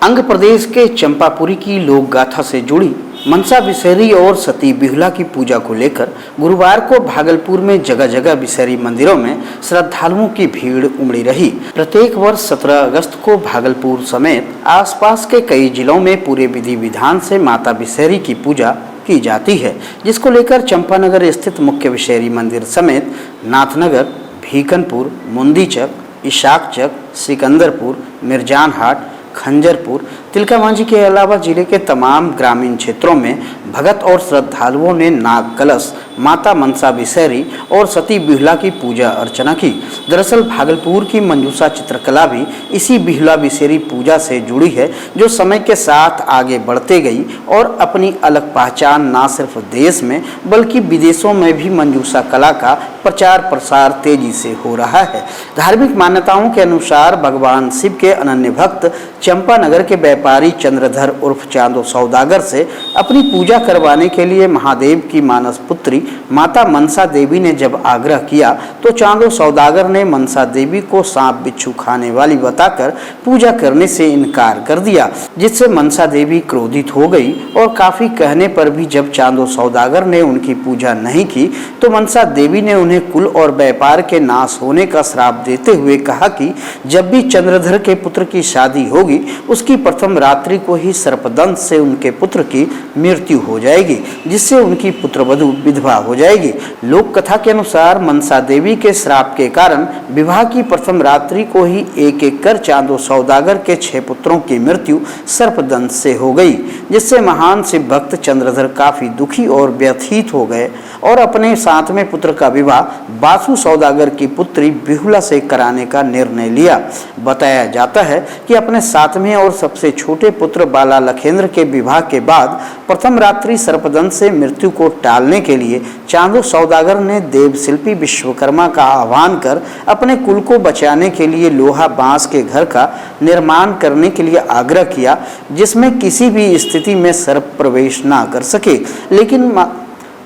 अंग प्रदेश के चंपापुरी की लोक गाथा से जुड़ी मनसा विषहरी और सती बिहुला की पूजा को लेकर गुरुवार को भागलपुर में जगह जगह विषहरी मंदिरों में श्रद्धालुओं की भीड़ उमड़ी रही। प्रत्येक वर्ष 17 अगस्त को भागलपुर समेत आसपास के कई जिलों में पूरे विधि विधान से माता विषहरी की पूजा की जाती है, जिसको लेकर चंपानगर स्थित मुख्य विषहरी मंदिर समेत नाथनगर, भीकनपुर, मुंदीचक, इशाकचक, सिकंदरपुर, मिर्जानहाट, खंजरपुर, तिलकामांझी के अलावा जिले के तमाम ग्रामीण क्षेत्रों में भगत और श्रद्धालुओं ने नाग कलश, माता मनसा विषहरी और सती बिहुला की पूजा अर्चना की। दरअसल भागलपुर की मंजूषा चित्रकला भी इसी बिहुला विषहरी पूजा से जुड़ी है, जो समय के साथ आगे बढ़ते गई और अपनी अलग पहचान न सिर्फ देश में बल्कि विदेशों में भी मंजूषा कला का प्रचार प्रसार तेजी से हो रहा है। धार्मिक मान्यताओं के अनुसार भगवान शिव के अनन्य भक्त चंपानगर के व्यापारी चंद्रधर उर्फ चांदो सौदागर से अपनी पूजा करवाने के लिए महादेव की मानस पुत्री माता मनसा देवी ने जब आग्रह किया तो चांदो सौदागर ने मनसा देवी को सांप बिच्छू खाने वाली बताकर पूजा करने से इनकार कर दिया, जिससे मनसा देवी क्रोधित हो गई और काफी कहने पर भी जब चांदो सौदागर ने उनकी पूजा नहीं की तो मनसा देवी ने उन्हें कुल और व्यापार के नाश होने का श्राप देते हुए कहा कि जब भी चंद्रधर के पुत्र की शादी होगी उसकी प्रथम रात्रि को ही सर्पदंश से उनके पुत्र की मृत्यु हो जाएगी, जिससे उनकी पुत्रवधू विधवा हो जाएगी। लोक कथा के अनुसार मनसा देवी के श्राप के कारण विवाह की प्रथम रात्रि को ही एक एक कर चांदो सौदागर के 6 पुत्रों की मृत्यु सर्पदंश से हो गई, जिससे महान शिव भक्त चंद्रधर काफी दुखी और व्यथित हो गए और अपने 7वें पुत्र का विवाह बासु सौदागर की पुत्री बिहुला से कराने का निर्णय लिया। बताया जाता है कि अपने 7वें और सबसे छोटे पुत्र बाला लखेंद्र के विवाह के बाद प्रथम रात्रि सर्पदंश से मृत्यु को टालने के लिए चांदो सौदागर ने देव शिल्पी विश्वकर्मा का आह्वान कर अपने कुल को बचाने के लिए लोहा बांस के घर का निर्माण करने के लिए आग्रह किया, जिसमें किसी भी स्थिति में सर्प प्रवेश ना कर सके।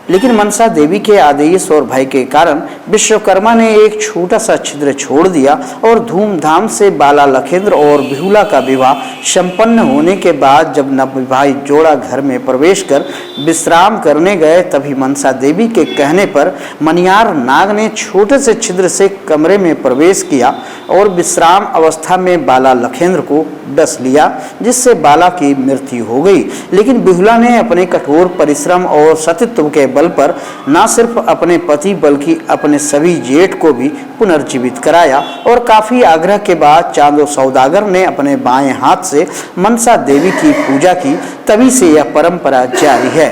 लेकिन मनसा देवी के आदेश और भय के कारण विश्वकर्मा ने एक छोटा सा छिद्र छोड़ दिया और धूमधाम से बाला लखेंद्र और बिहुला का विवाह संपन्न होने के बाद जब नवविवाहित जोड़ा घर में प्रवेश कर विश्राम करने गए, तभी मनसा देवी के कहने पर मनियार नाग ने छोटे से छिद्र से कमरे में प्रवेश किया और विश्राम अवस्था में बाला लखेंद्र को डस लिया, जिससे बाला की मृत्यु हो गई। लेकिन बिहुला ने अपने कठोर परिश्रम और सतीत्व के बल पर न सिर्फ अपने पति बल्कि अपने सभी जेठ को भी पुनर्जीवित कराया और काफी आग्रह के बाद चांदो सौदागर ने अपने बाएं हाथ से मनसा देवी की पूजा की। तभी से यह परंपरा जारी है।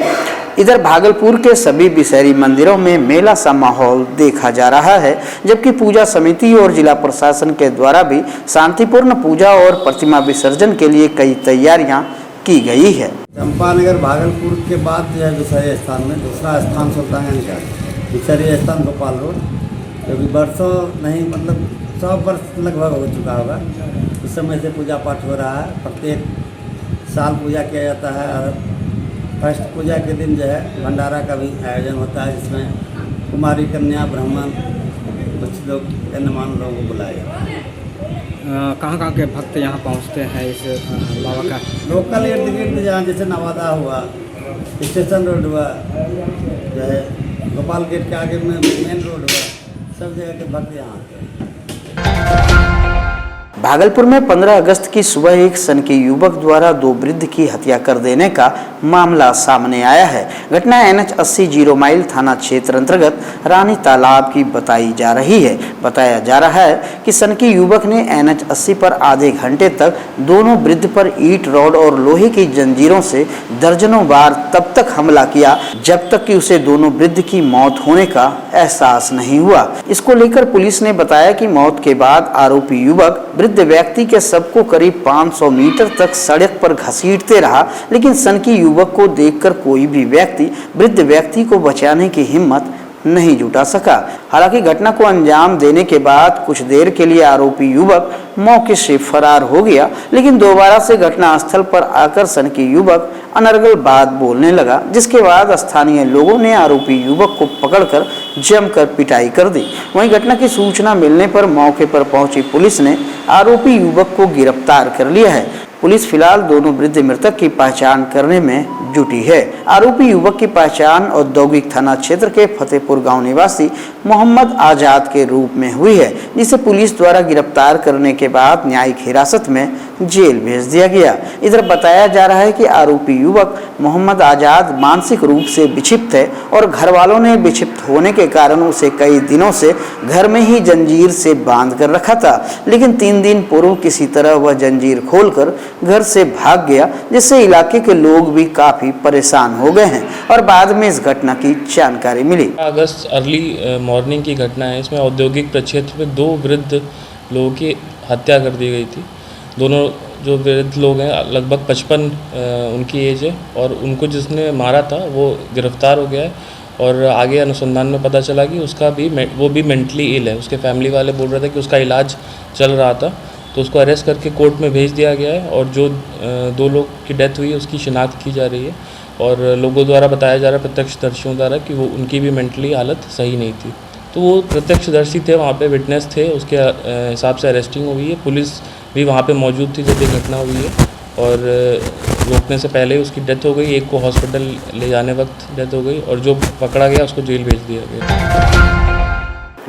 इधर भागलपुर के सभी विषहरी मंदिरों में मेला सा माहौल देखा जा रहा है, जबकि पूजा समिति और जिला प्रशासन के द्वारा भी शांतिपूर्ण पूजा और प्रतिमा विसर्जन के लिए कई तैयारियां की गई है। चंपानगर भागलपुर के बाद जो है विषहरी स्थान में दूसरा स्थान सुल्तानगंज का विषहरी स्थान गोपाल रोड, जो भी वर्षों नहीं मतलब 100 वर्ष लगभग हो चुका होगा। इस समय से पूजा पाठ हो रहा है। प्रत्येक साल पूजा किया जाता है और फर्स्ट पूजा के दिन जो है भंडारा का भी आयोजन होता है, जिसमें कुमारी कन्या ब्राह्मण कुछ लोग गण्यमान्य लोगों को बुलाया जाता है। कहाँ के भक्त यहाँ पहुँचते हैं इस बाबा का? लोकल इर्द गिर्द जहाँ जैसे नवादा हुआ, स्टेशन रोड हुआ, जो है गोपाल गेट के आगे में मेन रोड हुआ, सब जगह के भक्त यहाँ आते हैं। भागलपुर में 15 अगस्त की सुबह एक सनकी युवक द्वारा 2 वृद्ध की हत्या कर देने का मामला सामने आया है। घटना NH 80 0 माइल थाना क्षेत्र अंतर्गत रानी तालाब की बताई जा रही है। बताया जा रहा है कि सनकी युवक ने NH 80 पर आधे घंटे तक दोनों वृद्ध पर ईंट रॉड और लोहे की जंजीरों से दर्जनों बार तब तक हमला किया जब तक कि उसे दोनों वृद्ध की मौत होने का एहसास नहीं हुआ। इसको लेकर पुलिस ने बताया कि मौत के बाद आरोपी युवक वृद्ध व्यक्ति के शव को करीब 500 मीटर तक सड़क पर घसीटते रहा, लेकिन सनकी युवक को देखकर कोई भी व्यक्ति वृद्ध व्यक्ति को बचाने की हिम्मत नहीं जुटा सका। हालांकि घटना को अंजाम देने के बाद कुछ देर के लिए आरोपी युवक मौके से फरार हो गया, लेकिन दोबारा से घटनास्थल पर आकर सनकी युवक अनर्गल बात बोलने लगा, जिसके बाद स्थानीय लोगों ने आरोपी युवक को पकड़कर जमकर पिटाई कर दी। वहीं घटना की सूचना मिलने पर मौके पर पहुंची पुलिस ने आरोपी युवक को गिरफ्तार कर लिया है। पुलिस फिलहाल दोनों वृद्ध मृतक की पहचान करने में जुटी है। आरोपी युवक की पहचान औद्योगिक थाना क्षेत्र के फतेहपुर गांव निवासी मोहम्मद आजाद के रूप में हुई है, जिसे पुलिस द्वारा गिरफ्तार करने के बाद न्यायिक हिरासत में जेल भेज दिया गया। इधर बताया जा रहा है कि आरोपी युवक मोहम्मद आजाद मानसिक रूप से विक्षिप्त है और घर वालों ने विक्षिप्त होने के कारण उसे कई दिनों से घर में ही जंजीर से बांध कर रखा था, लेकिन 3 दिन पूर्व किसी तरह वह जंजीर खोलकर घर से भाग गया, जिससे इलाके के लोग भी काफी परेशान हो गए हैं और बाद में इस घटना की जानकारी मिली। अगस्त अर्ली मॉर्निंग की घटना है। इसमें औद्योगिक प्रक्षेत्र में 2 वृद्ध लोगों की हत्या कर दी गई थी। दोनों जो वृद्ध लोग हैं लगभग 55 उनकी एज है और उनको जिसने मारा था वो गिरफ्तार हो गया है और आगे अनुसंधान में पता चला कि वो भी मेंटली इल है। उसके फैमिली वाले बोल रहे थे कि उसका इलाज चल रहा था, तो उसको अरेस्ट करके कोर्ट में भेज दिया गया है और जो 2 लोग की डेथ हुई है उसकी शिनाख्त की जा रही है और लोगों द्वारा बताया जा रहा है, प्रत्यक्षदर्शियों द्वारा, कि वो उनकी भी मेंटली हालत सही नहीं थी। तो वो प्रत्यक्षदर्शी थे, वहाँ पे विटनेस थे, उसके हिसाब से अरेस्टिंग हुई है। पुलिस भी वहाँ पे मौजूद थी जब ये घटना हुई है और रोकने से पहले उसकी डेथ हो गई। एक को हॉस्पिटल ले जाने वक्त डेथ हो गई और जो पकड़ा गया उसको जेल भेज दिया गया।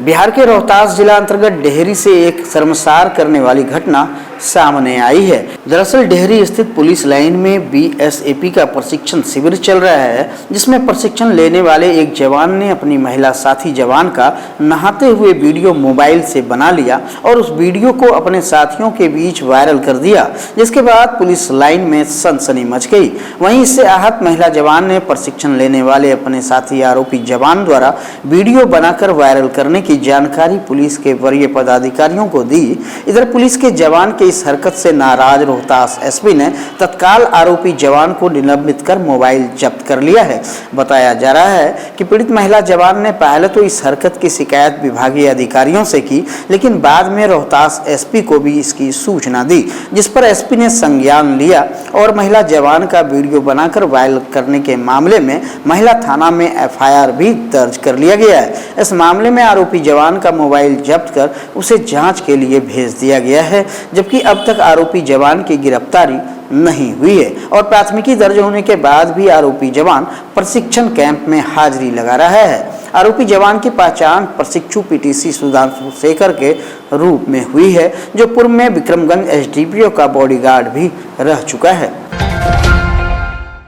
बिहार के रोहतास जिला अंतर्गत डेहरी से एक शर्मसार करने वाली घटना सामने आई है। दरअसल डेहरी स्थित पुलिस लाइन में बीएसएपी का प्रशिक्षण शिविर चल रहा है, जिसमें प्रशिक्षण लेने वाले एक जवान ने अपनी महिला साथी जवान का नहाते हुए वीडियो मोबाइल से बना लिया और उस वीडियो को अपने साथियों के बीच वायरल कर दिया, जिसके बाद पुलिस लाइन में सनसनी मच गई। वहीं इससे आहत महिला जवान ने प्रशिक्षण लेने वाले अपने साथी आरोपी जवान द्वारा वीडियो बनाकर वायरल करने की जानकारी पुलिस के वरीय पदाधिकारियों को दी। इधर पुलिस के जवान के इस हरकत से नाराज रोहतास एसपी ने तत्काल आरोपी जवान को निलंबित कर मोबाइल जब्त कर लिया है। बताया जा रहा है कि पीड़ित महिला जवान ने पहले तो इस हरकत की शिकायत विभागीय अधिकारियों से की, लेकिन बाद में रोहतास एसपी को भी इसकी सूचना दी, जिस पर एसपी ने संज्ञान लिया और महिला जवान का वीडियो बनाकर वायरल करने के मामले में महिला थाना में एफआईआर भी दर्ज कर लिया गया है। इस मामले में आरोपी जवान का मोबाइल जब्त कर उसे जांच के लिए भेज दिया गया है, जबकि अब तक आरोपी जवान की गिरफ्तारी नहीं हुई है और प्राथमिकी दर्ज होने के बाद भी आरोपी जवान प्रशिक्षण कैंप में हाजिरी लगा रहा है। आरोपी जवान की पहचान प्रशिक्षु पीटीसी सुधांशु शेखर के रूप में हुई है, जो पूर्व में विक्रमगंज एसडीपीओ का बॉडीगार्ड भी रह चुका है।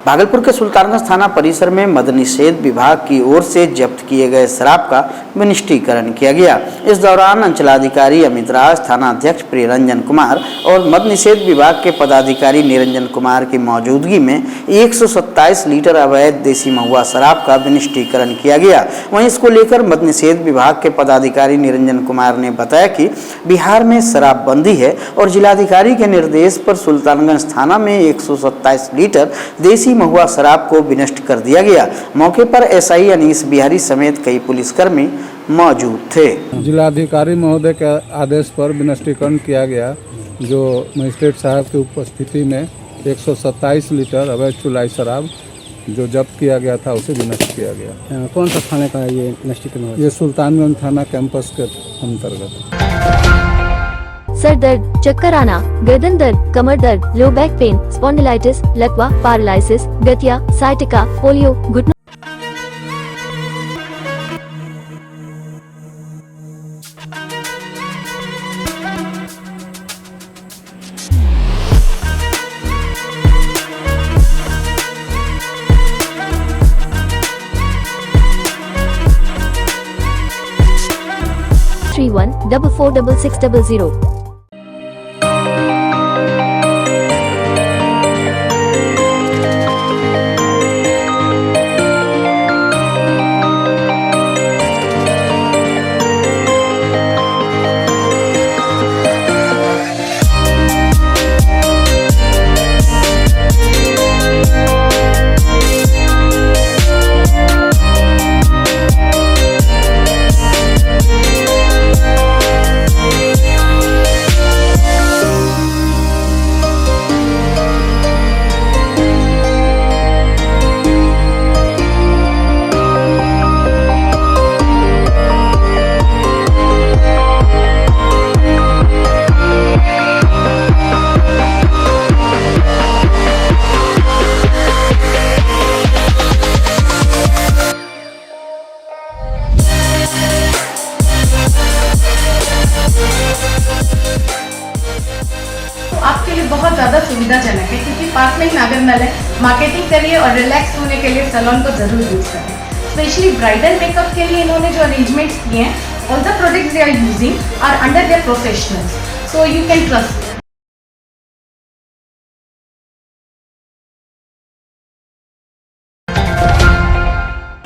भागलपुर के सुल्तानगंज थाना परिसर में मद निषेध विभाग की ओर से जब्त किए गए शराब का विनिष्टीकरण किया गया। इस दौरान अंचलाधिकारी अमित राज, थाना अध्यक्ष प्रियरंजन कुमार और मद निषेध विभाग के पदाधिकारी निरंजन कुमार की मौजूदगी में 127 लीटर अवैध देसी महुआ शराब का विनिष्टीकरण किया गया। वहीं इसको लेकर मद निषेध विभाग के पदाधिकारी निरंजन कुमार ने बताया कि बिहार में शराबबंदी है और जिलाधिकारी के निर्देश पर सुल्तानगंज थाना में 127 लीटर देसी महुआ शराब को विनष्ट कर दिया गया। मौके पर एसआई अनीस बिहारी समेत कई पुलिसकर्मी मौजूद थे। जिलाधिकारी महोदय के आदेश पर विनष्टीकरण किया गया, जो मजिस्ट्रेट साहब की उपस्थिति में 127 लीटर अवैध चुलाई शराब जो जब्त किया गया था उसे विनष्ट किया गया। कौन सा थाने का ये नष्टीकरण हुआ? ये सुल्तानगंज थाना कैंपस के अंतर्गत। सर दर्द, चक्कर आना, गर्दन दर्द, कमर दर्द, लो बैक पेन, स्पॉन्डिलाइटिस, लकवा, पैरालिसिस, गठिया, साइटिका, पोलियो, घुटनों (31 446600) बहुत ज़्यादा सुविधाजनक है, क्योंकि पास में ही नागर नल है। मार्केटिंग के लिए और रिलैक्स होने के लिए सैलून को ज़रूर यूज़ करें। स्पेशली ब्राइडल मेकअप के लिए इन्होंने जो अरेंजमेंट्स किए हैं, all the products they are using are under their professionals, so you can trust.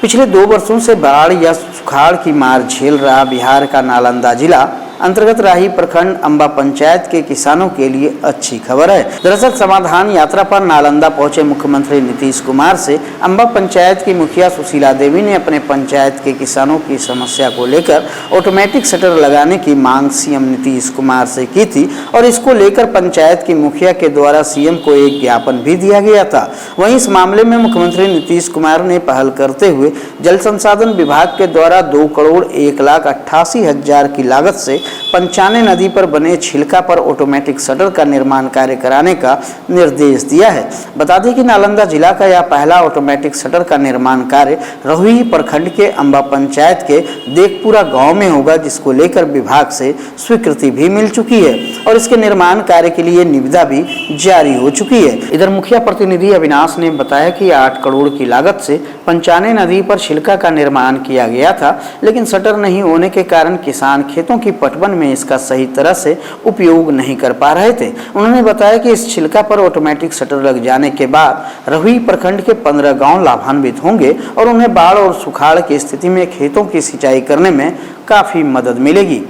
पिछले 2 वर्षों से बाढ़ या सुखाड़ की मार झेल रहा बिहार का नालंदा जिला अंतर्गत राही प्रखंड अंबा पंचायत के किसानों के लिए अच्छी खबर है। दरअसल समाधान यात्रा पर नालंदा पहुंचे मुख्यमंत्री नीतीश कुमार से अंबा पंचायत की मुखिया सुशीला देवी ने अपने पंचायत के किसानों की समस्या को लेकर ऑटोमेटिक शटर लगाने की मांग सीएम नीतीश कुमार से की थी और इसको लेकर पंचायत की मुखिया के द्वारा सीएम को एक ज्ञापन भी दिया गया था। वहीं इस मामले में मुख्यमंत्री नीतीश कुमार ने पहल करते हुए जल संसाधन विभाग के द्वारा 2,01,88,000 की लागत से पंचाने नदी पर बने छिलका पर ऑटोमेटिक शटर का निर्माण कार्य कराने का निर्देश दिया है। बता दें कि नालंदा जिला का यह पहला ऑटोमेटिक शटर का निर्माण कार्य रहुई प्रखंड के अंबा पंचायत के देखपुरा गांव में होगा, जिसको लेकर विभाग से स्वीकृति भी मिल चुकी है और इसके निर्माण कार्य के लिए निविदा भी जारी हो चुकी है। इधर मुखिया प्रतिनिधि अविनाश ने बताया कि 8 करोड़ की लागत से पंचाने नदी पर छिलका का निर्माण किया गया था, लेकिन शटर नहीं होने के कारण किसान खेतों की पटवन में इसका सही तरह से उपयोग नहीं कर पा रहे थे। उन्होंने बताया कि इस छिलका पर ऑटोमेटिक शटर लग जाने के बाद रहुई प्रखंड के 15 गांव लाभान्वित होंगे और उन्हें बाढ़ और सुखाड़ की स्थिति में खेतों की सिंचाई करने में काफी मदद मिलेगी।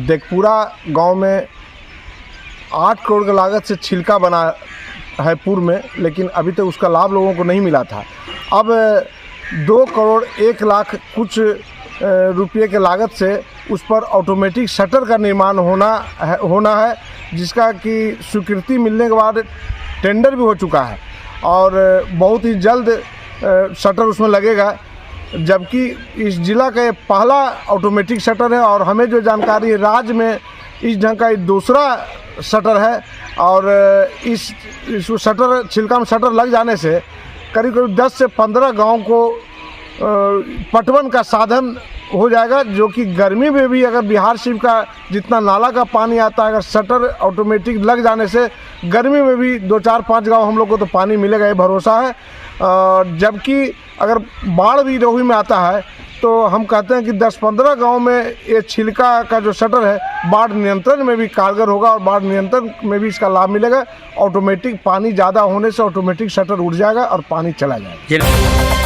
देखपुरा गांव में 8 करोड़ की लागत से छिलका बना है पूर्व में, लेकिन अभी तक उसका लाभ लोगों को नहीं मिला था। अब 2 करोड़ 1 लाख कुछ रुपये के लागत से उस पर ऑटोमेटिक शटर का निर्माण होना है, जिसका कि स्वीकृति मिलने के बाद टेंडर भी हो चुका है और बहुत ही जल्द शटर उसमें लगेगा। जबकि इस जिला का ये पहला ऑटोमेटिक शटर है और हमें जो जानकारी है राज्य में इस ढंग का दूसरा शटर है और इस शटर छिलका में शटर लग जाने से करीब करीब 10 से 15 गांव को पटवन का साधन हो जाएगा, जो कि गर्मी में भी अगर बिहार शिव का जितना नाला का पानी आता है, अगर शटर ऑटोमेटिक लग जाने से गर्मी में भी 2, 4, 5 गांव हम लोग को तो पानी मिलेगा, ये भरोसा है। जबकि अगर बाढ़ भी रहुई में आता है तो हम कहते हैं कि 10-15 गांव में ये छिलका का जो शटर है बाढ़ नियंत्रण में भी कारगर होगा और बाढ़ नियंत्रण में भी इसका लाभ मिलेगा। ऑटोमेटिक पानी ज़्यादा होने से ऑटोमेटिक शटर उड़ जाएगा और पानी चला जाएगा।